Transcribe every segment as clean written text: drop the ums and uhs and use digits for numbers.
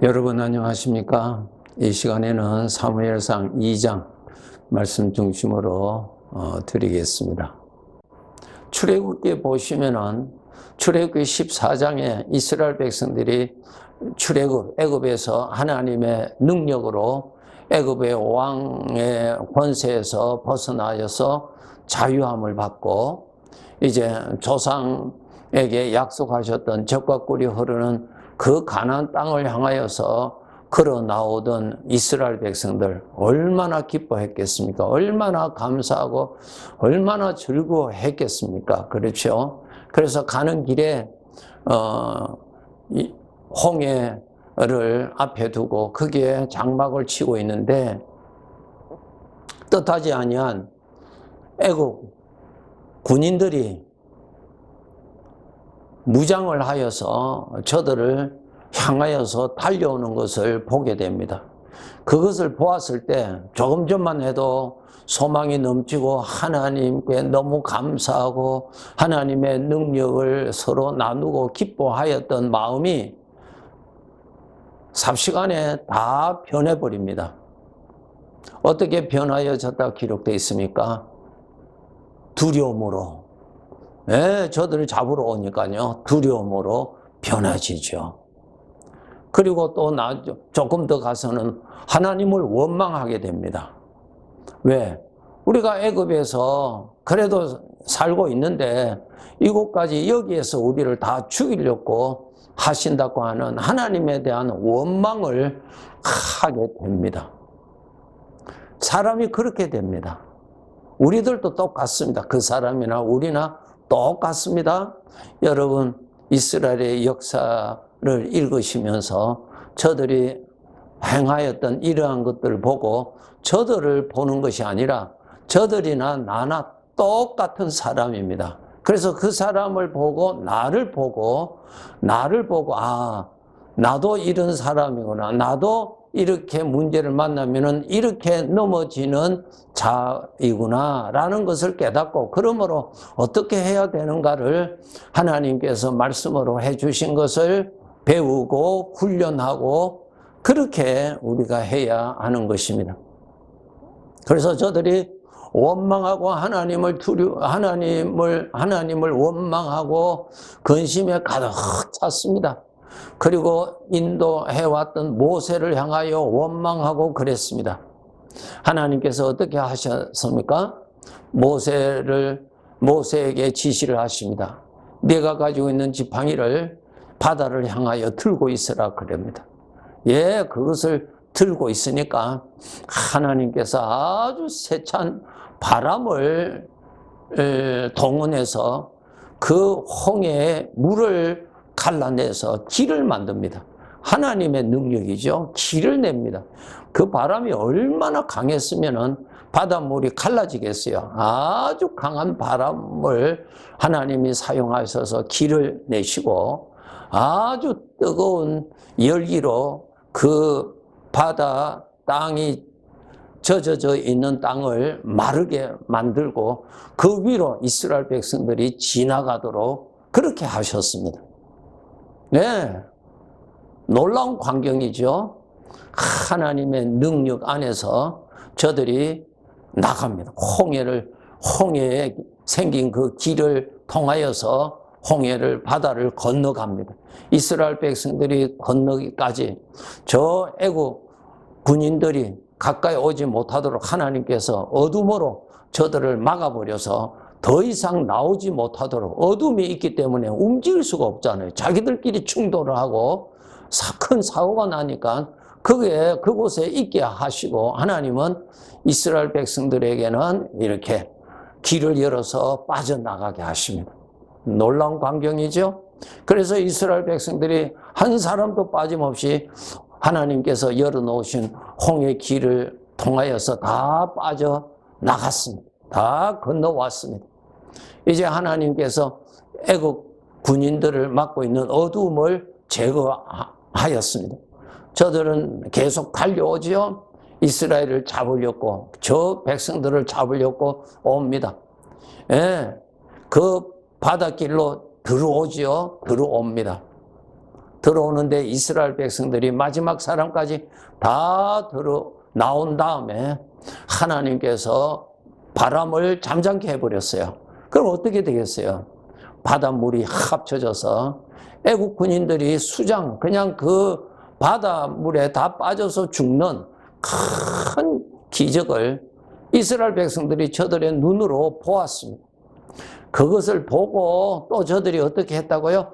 여러분 안녕하십니까? 이 시간에는 사무엘상 2장 말씀 중심으로 드리겠습니다. 출애굽기에 보시면은 출애굽기 14장에 이스라엘 백성들이 애굽에서 하나님의 능력으로 애굽의 왕의 권세에서 벗어나셔서 자유함을 받고 이제 조상에게 약속하셨던 젖과 꿀이 흐르는 그 가나안 땅을 향하여서 걸어 나오던 이스라엘 백성들 얼마나 기뻐했겠습니까? 얼마나 감사하고 얼마나 즐거워했겠습니까? 그렇죠? 그래서 가는 길에 홍해를 앞에 두고 거기에 장막을 치고 있는데 뜻하지 아니한 애국 군인들이 무장을 하여서 저들을 향하여서 달려오는 것을 보게 됩니다. 그것을 보았을 때 조금 전만 해도 소망이 넘치고 하나님께 너무 감사하고 하나님의 능력을 서로 나누고 기뻐하였던 마음이 삽시간에 다 변해버립니다. 어떻게 변하여졌다 기록되어 있습니까? 두려움으로. 저들을 잡으러 오니까요, 두려움으로 변해지죠. 그리고 또 조금 더 가서는 하나님을 원망하게 됩니다. 왜? 우리가 애굽에서 그래도 살고 있는데 이곳까지 여기에서 우리를 다 죽이려고 하신다고 하는 하나님에 대한 원망을 하게 됩니다. 사람이 그렇게 됩니다. 우리들도 똑같습니다. 그 사람이나 우리나 똑같습니다. 여러분, 이스라엘의 역사를 읽으시면서 저들이 행하였던 이러한 것들을 보고 저들을 보는 것이 아니라 저들이나 나나 똑같은 사람입니다. 그래서 그 사람을 보고 나를 보고 아, 나도 이런 사람이구나. 나도 이렇게 문제를 만나면은 이렇게 넘어지는 자이구나 라는 것을 깨닫고, 그러므로 어떻게 해야 되는가를 하나님께서 말씀으로 해주신 것을 배우고 훈련하고 그렇게 우리가 해야 하는 것입니다. 그래서 저들이 원망하고 하나님을 원망하고 근심에 가득 찼습니다. 그리고 인도해왔던 모세를 향하여 원망하고 그랬습니다. 하나님께서 어떻게 하셨습니까? 모세에게 지시를 하십니다. 네가 가지고 있는 지팡이를 바다를 향하여 들고 있으라 그럽니다. 그것을 들고 있으니까 하나님께서 아주 세찬 바람을 동원해서 그 홍해에 물을 갈라내서 길을 만듭니다. 하나님의 능력이죠. 길을 냅니다. 그 바람이 얼마나 강했으면 바닷물이 갈라지겠어요. 아주 강한 바람을 하나님이 사용하셔서 길을 내시고 아주 뜨거운 열기로 그 바다 땅이 젖어져 있는 땅을 마르게 만들고 그 위로 이스라엘 백성들이 지나가도록 그렇게 하셨습니다. 놀라운 광경이죠. 하나님의 능력 안에서 저들이 나갑니다. 홍해에 생긴 그 길을 통하여서 바다를 건너갑니다. 이스라엘 백성들이 건너기까지 저 애국 군인들이 가까이 오지 못하도록 하나님께서 어둠으로 저들을 막아버려서 더 이상 나오지 못하도록, 어둠이 있기 때문에 움직일 수가 없잖아요. 자기들끼리 충돌을 하고 큰 사고가 나니까 그곳에 있게 하시고, 하나님은 이스라엘 백성들에게는 이렇게 길을 열어서 빠져나가게 하십니다. 놀라운 광경이죠. 그래서 이스라엘 백성들이 한 사람도 빠짐없이 하나님께서 열어놓으신 홍해 길을 통하여서 다 빠져나갔습니다. 다 건너왔습니다. 이제 하나님께서 애국 군인들을 맡고 있는 어두움을 제거하였습니다. 저들은 계속 달려오지요. 이스라엘을 잡으려고, 저 백성들을 잡으려고 옵니다. 그 바닷길로 들어오지요. 들어옵니다. 들어오는데 이스라엘 백성들이 마지막 사람까지 다 나온 다음에 하나님께서 바람을 잠잠케 해버렸어요. 그럼 어떻게 되겠어요? 바닷물이 합쳐져서 애국 군인들이 수장, 그냥 그 바닷물에 다 빠져서 죽는 큰 기적을 이스라엘 백성들이 저들의 눈으로 보았습니다. 그것을 보고 또 저들이 어떻게 했다고요?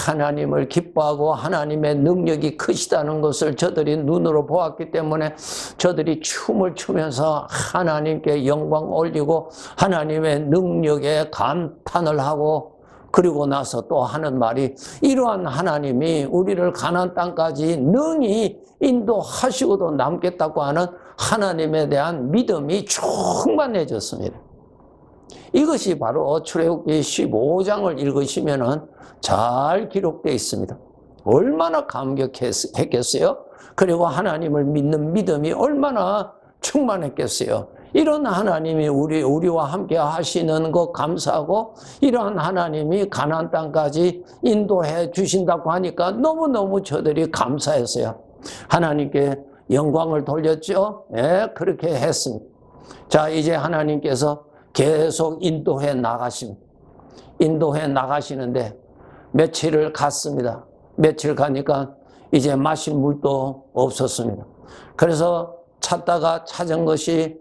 하나님을 기뻐하고 하나님의 능력이 크시다는 것을 저들이 눈으로 보았기 때문에 저들이 춤을 추면서 하나님께 영광 올리고 하나님의 능력에 감탄을 하고, 그리고 나서 또 하는 말이, 이러한 하나님이 우리를 가나안 땅까지 능히 인도하시고도 남겠다고 하는 하나님에 대한 믿음이 충만해졌습니다. 이것이 바로 출애굽기 15장을 읽으시면 잘 기록되어 있습니다. 얼마나 감격했겠어요? 그리고 하나님을 믿는 믿음이 얼마나 충만했겠어요? 이런 하나님이 우리와 함께 하시는 것 감사하고, 이러한 하나님이 가나안 땅까지 인도해 주신다고 하니까 너무너무 저들이 감사했어요. 하나님께 영광을 돌렸죠? 네, 그렇게 했습니다. 자, 이제 하나님께서 계속 인도해 나가시는데 며칠을 갔습니다. 며칠 가니까 이제 마실 물도 없었습니다. 그래서 찾은 것이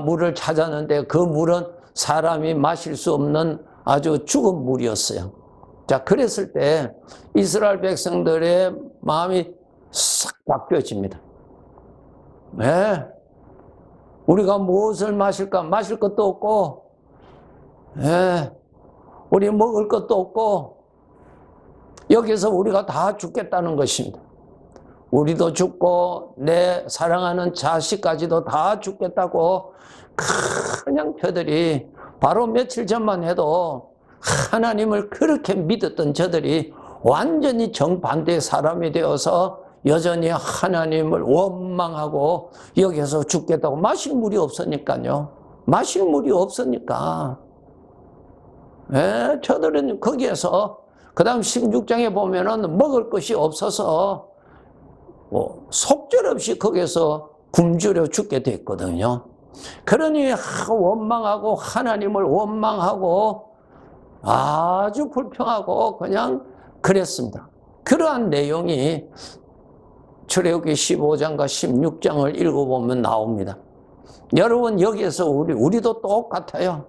물을 찾았는데 그 물은 사람이 마실 수 없는 아주 죽은 물이었어요. 자, 그랬을 때 이스라엘 백성들의 마음이 싹 바뀌어집니다. 네. 우리가 무엇을 마실까? 마실 것도 없고, 우리 먹을 것도 없고, 여기서 우리가 다 죽겠다는 것입니다. 우리도 죽고 내 사랑하는 자식까지도 다 죽겠다고 그냥 저들이, 바로 며칠 전만 해도 하나님을 그렇게 믿었던 저들이 완전히 정반대의 사람이 되어서 여전히 하나님을 원망하고 여기서 죽겠다고. 마실 물이 없으니까요. 마실 물이 없으니까. 저들은 거기에서 그 다음 16장에 보면은 먹을 것이 없어서 속절없이 거기에서 굶주려 죽게 됐거든요. 그러니 원망하고 하나님을 원망하고 아주 불평하고 그냥 그랬습니다. 그러한 내용이 출애굽기 15장과 16장을 읽어보면 나옵니다. 여러분, 여기에서 우리도 똑같아요.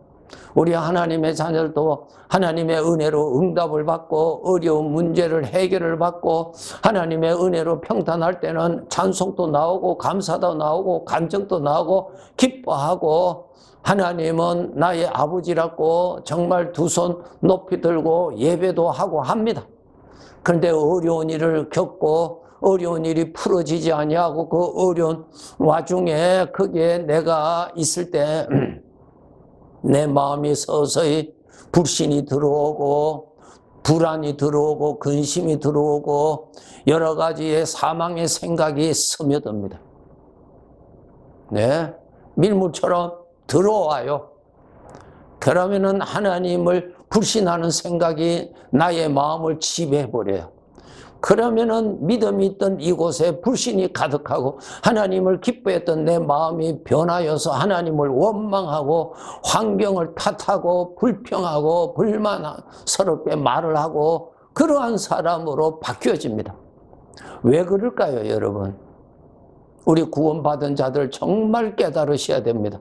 우리 하나님의 자녀들도 하나님의 은혜로 응답을 받고 어려운 문제를 해결을 받고 하나님의 은혜로 평탄할 때는 찬송도 나오고 감사도 나오고 간증도 나오고 기뻐하고, 하나님은 나의 아버지라고 정말 두 손 높이 들고 예배도 하고 합니다. 그런데 어려운 일을 겪고 어려운 일이 풀어지지 아니하고 그 어려운 와중에 거기에 내가 있을 때 내 마음이 서서히 불신이 들어오고 불안이 들어오고 근심이 들어오고 여러 가지의 사망의 생각이 스며듭니다. 네, 밀물처럼 들어와요. 그러면은 하나님을 불신하는 생각이 나의 마음을 지배해버려요. 그러면은 믿음이 있던 이곳에 불신이 가득하고 하나님을 기뻐했던 내 마음이 변하여서 하나님을 원망하고 환경을 탓하고 불평하고 불만스럽게 말을 하고 그러한 사람으로 바뀌어집니다. 왜 그럴까요, 여러분? 우리 구원받은 자들 정말 깨달으셔야 됩니다.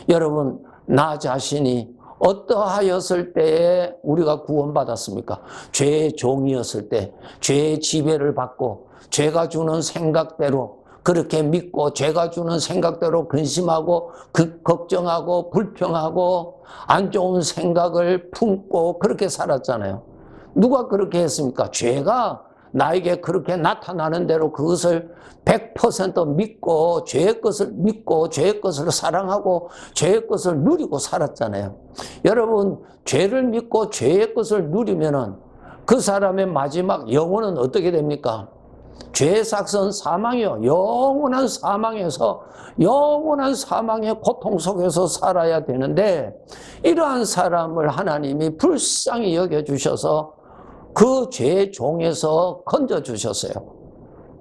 여러분, 나 자신이 어떠하였을 때에 우리가 구원받았습니까? 죄의 종이었을 때, 죄의 지배를 받고 죄가 주는 생각대로 그렇게 믿고 죄가 주는 생각대로 근심하고 걱정하고 불평하고 안 좋은 생각을 품고 그렇게 살았잖아요. 누가 그렇게 했습니까? 죄가 나에게 그렇게 나타나는 대로 그것을 100% 믿고 죄의 것을 믿고 죄의 것을 사랑하고 죄의 것을 누리고 살았잖아요. 여러분, 죄를 믿고 죄의 것을 누리면은 그 사람의 마지막 영혼은 어떻게 됩니까? 죄의 삭선 사망이요. 영원한 사망에서 영원한 사망의 고통 속에서 살아야 되는데 이러한 사람을 하나님이 불쌍히 여겨주셔서 그 죄의 종에서 건져주셨어요.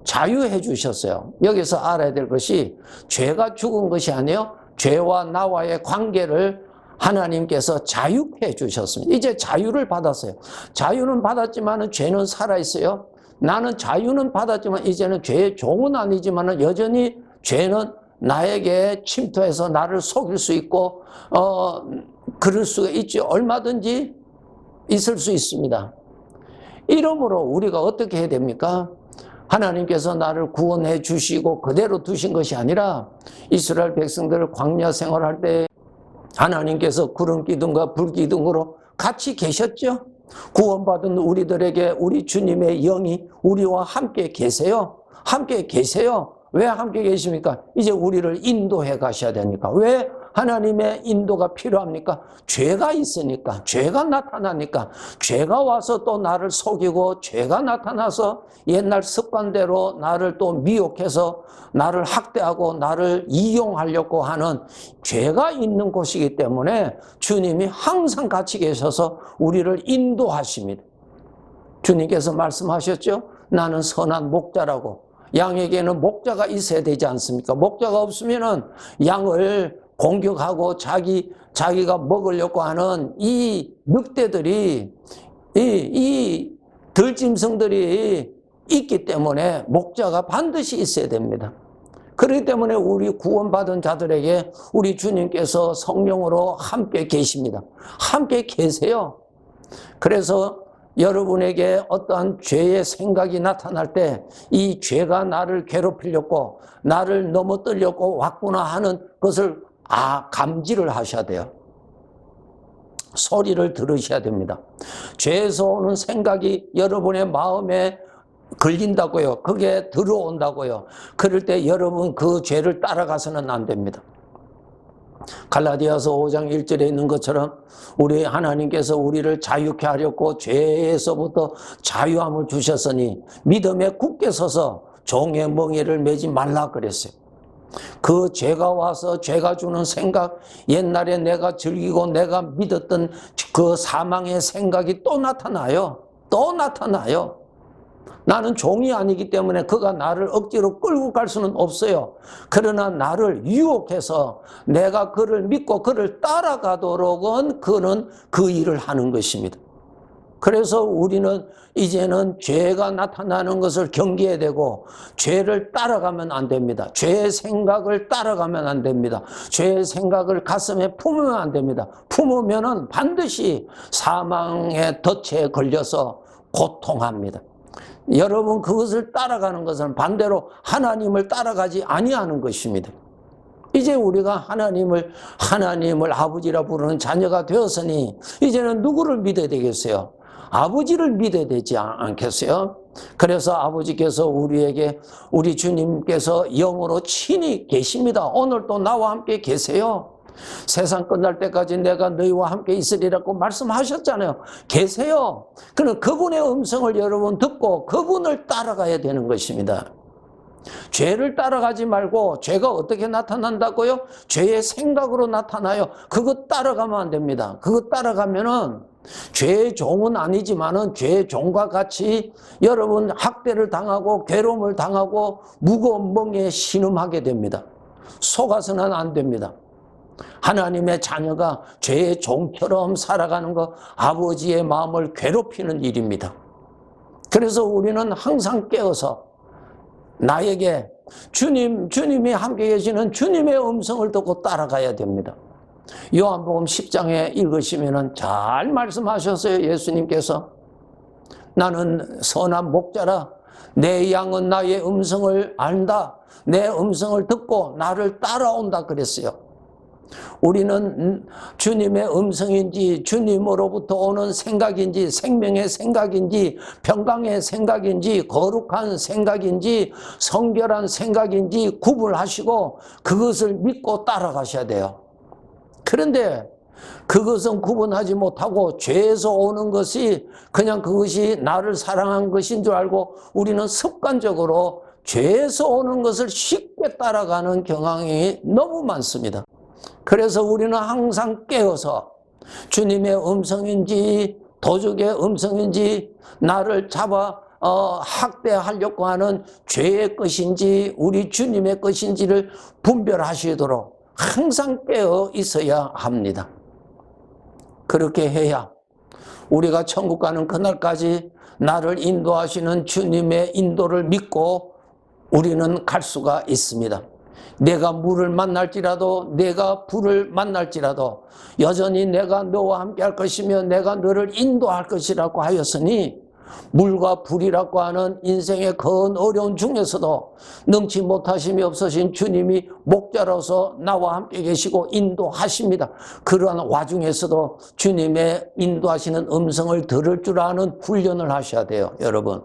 자유해 주셨어요. 여기서 알아야 될 것이 죄가 죽은 것이 아니에요. 죄와 나와의 관계를 하나님께서 자유해 주셨습니다. 이제 자유를 받았어요. 자유는 받았지만 죄는 살아있어요. 나는 자유는 받았지만 이제는 죄의 종은 아니지만 여전히 죄는 나에게 침투해서 나를 속일 수 있고 그럴 수가 있지. 얼마든지 있을 수 있습니다. 이러므로 우리가 어떻게 해야 됩니까? 하나님께서 나를 구원해 주시고 그대로 두신 것이 아니라 이스라엘 백성들 광야 생활할 때 하나님께서 구름 기둥과 불 기둥으로 같이 계셨죠. 구원받은 우리들에게 우리 주님의 영이 우리와 함께 계세요. 함께 계세요. 왜 함께 계십니까? 이제 우리를 인도해 가셔야 되니까. 왜 하나님의 인도가 필요합니까? 죄가 있으니까, 죄가 나타나니까, 죄가 와서 또 나를 속이고, 죄가 나타나서 옛날 습관대로 나를 또 미혹해서 나를 학대하고 나를 이용하려고 하는 죄가 있는 곳이기 때문에 주님이 항상 같이 계셔서 우리를 인도하십니다. 주님께서 말씀하셨죠? 나는 선한 목자라고. 양에게는 목자가 있어야 되지 않습니까? 목자가 없으면은 양을 공격하고 자기가 먹으려고 하는 이 늑대들이, 이 들짐승들이 있기 때문에 목자가 반드시 있어야 됩니다. 그렇기 때문에 우리 구원받은 자들에게 우리 주님께서 성령으로 함께 계십니다. 함께 계세요. 그래서 여러분에게 어떠한 죄의 생각이 나타날 때 이 죄가 나를 괴롭히려고 나를 넘어뜨려고 왔구나 하는 것을 감지를 하셔야 돼요. 소리를 들으셔야 됩니다. 죄에서 오는 생각이 여러분의 마음에 걸린다고요. 그게 들어온다고요. 그럴 때 여러분 그 죄를 따라가서는 안 됩니다. 갈라디아서 5장 1절에 있는 것처럼 우리 하나님께서 우리를 자유케 하려고 죄에서부터 자유함을 주셨으니 믿음에 굳게 서서 종의 멍에를 매지 말라 그랬어요. 그 죄가 와서 죄가 주는 생각, 옛날에 내가 즐기고 내가 믿었던 그 사망의 생각이 또 나타나요. 또 나타나요. 나는 종이 아니기 때문에 그가 나를 억지로 끌고 갈 수는 없어요. 그러나 나를 유혹해서 내가 그를 믿고 그를 따라가도록은 그는 그 일을 하는 것입니다. 그래서 우리는 이제는 죄가 나타나는 것을 경계해야 되고 죄를 따라가면 안 됩니다. 죄의 생각을 따라가면 안 됩니다. 죄의 생각을 가슴에 품으면 안 됩니다. 품으면은 반드시 사망의 덫에 걸려서 고통합니다. 여러분 그것을 따라가는 것은 반대로 하나님을 따라가지 아니하는 것입니다. 이제 우리가 하나님을 아버지라 부르는 자녀가 되었으니 이제는 누구를 믿어야 되겠어요? 아버지를 믿어야 되지 않겠어요? 그래서 아버지께서 우리에게 우리 주님께서 영으로 친히 계십니다. 오늘도 나와 함께 계세요. 세상 끝날 때까지 내가 너희와 함께 있으리라고 말씀하셨잖아요. 계세요. 그럼 그분의 음성을 여러분 듣고 그분을 따라가야 되는 것입니다. 죄를 따라가지 말고 죄가 어떻게 나타난다고요? 죄의 생각으로 나타나요. 그거 따라가면 안 됩니다. 그거 따라가면은 죄의 종은 아니지만은 죄의 종과 같이 여러분 학대를 당하고 괴로움을 당하고 무거운 멍에 신음하게 됩니다. 속아서는 안 됩니다. 하나님의 자녀가 죄의 종처럼 살아가는 것, 아버지의 마음을 괴롭히는 일입니다. 그래서 우리는 항상 깨어서 나에게 주님이 함께 계시는 주님의 음성을 듣고 따라가야 됩니다. 요한복음 10장에 읽으시면 잘 말씀하셨어요. 예수님께서 나는 선한 목자라 내 양은 나의 음성을 안다. 내 음성을 듣고 나를 따라온다 그랬어요. 우리는 주님의 음성인지 주님으로부터 오는 생각인지 생명의 생각인지 평강의 생각인지 거룩한 생각인지 성결한 생각인지 구분하시고 그것을 믿고 따라가셔야 돼요. 그런데 그것은 구분하지 못하고 죄에서 오는 것이 그냥 그것이 나를 사랑한 것인 줄 알고 우리는 습관적으로 죄에서 오는 것을 쉽게 따라가는 경향이 너무 많습니다. 그래서 우리는 항상 깨어서 주님의 음성인지 도적의 음성인지 나를 잡아 학대하려고 하는 죄의 것인지 우리 주님의 것인지를 분별하시도록 항상 깨어 있어야 합니다. 그렇게 해야 우리가 천국 가는 그날까지 나를 인도하시는 주님의 인도를 믿고 우리는 갈 수가 있습니다. 내가 물을 만날지라도 내가 불을 만날지라도 여전히 내가 너와 함께 할 것이며 내가 너를 인도할 것이라고 하였으니 물과 불이라고 하는 인생의 건 어려운 중에서도 능치 못하심이 없으신 주님이 목자로서 나와 함께 계시고 인도하십니다. 그러한 와중에서도 주님의 인도하시는 음성을 들을 줄 아는 훈련을 하셔야 돼요, 여러분.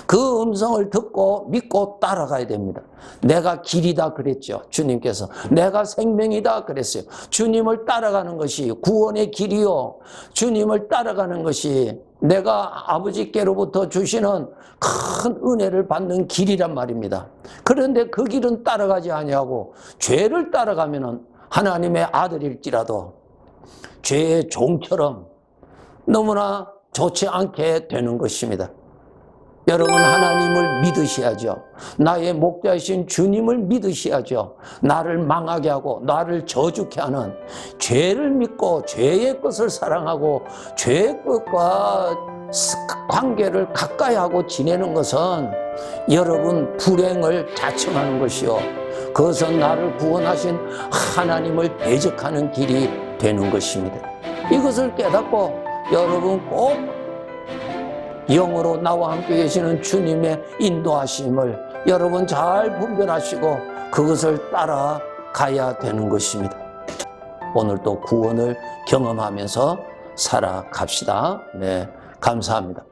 그 음성을 듣고 믿고 따라가야 됩니다. 내가 길이다 그랬죠, 주님께서. 내가 생명이다 그랬어요. 주님을 따라가는 것이 구원의 길이요, 주님을 따라가는 것이 내가 아버지께로부터 주시는 큰 은혜를 받는 길이란 말입니다. 그런데 그 길은 따라가지 아니하고 죄를 따라가면은 하나님의 아들일지라도 죄의 종처럼 너무나 좋지 않게 되는 것입니다. 여러분, 하나님을 믿으셔야죠. 나의 목자이신 주님을 믿으셔야죠. 나를 망하게 하고 나를 저주케 하는 죄를 믿고 죄의 것을 사랑하고 죄의 것과 관계를 가까이 하고 지내는 것은 여러분 불행을 자청하는 것이요, 그것은 나를 구원하신 하나님을 대적하는 길이 되는 것입니다. 이것을 깨닫고 여러분 꼭 영으로 나와 함께 계시는 주님의 인도하심을 여러분 잘 분별하시고 그것을 따라가야 되는 것입니다. 오늘도 구원을 경험하면서 살아갑시다. 네, 감사합니다.